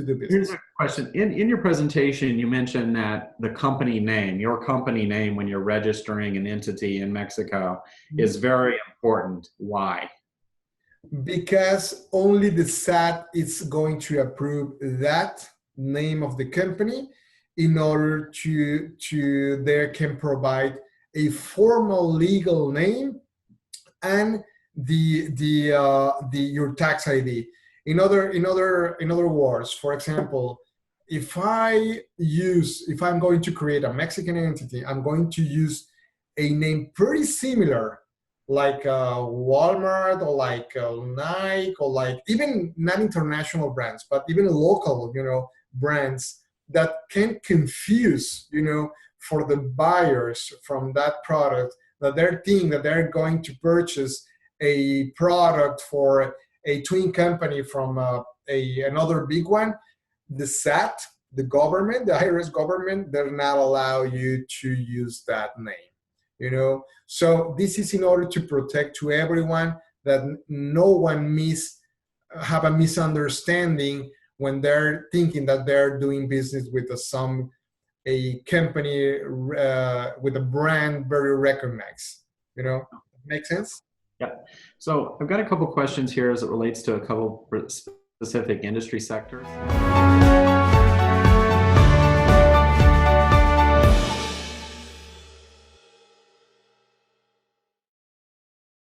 do Here's business. a question. In your presentation, you mentioned that the company name, your company name, when you're registering an entity in Mexico, is very important. Why? Because only the SAT is going to approve that name of the company in order to they can provide a formal legal name and the your tax ID. In other words, for example, if I'm going to create a Mexican entity, I'm going to use a name pretty similar, like Walmart or like Nike or like even not international brands, but even local, brands that can confuse, for the buyers from that product, that they're thinking that they're going to purchase a product for a twin company from another big one. The SAT, the government, the IRS government, they're not allow you to use that name. So this is in order to protect to everyone that no one have a misunderstanding when they're thinking that they're doing business with a company with a brand very recognized. Make sense? Yeah. So I've got a couple questions here as it relates to a couple specific industry sectors.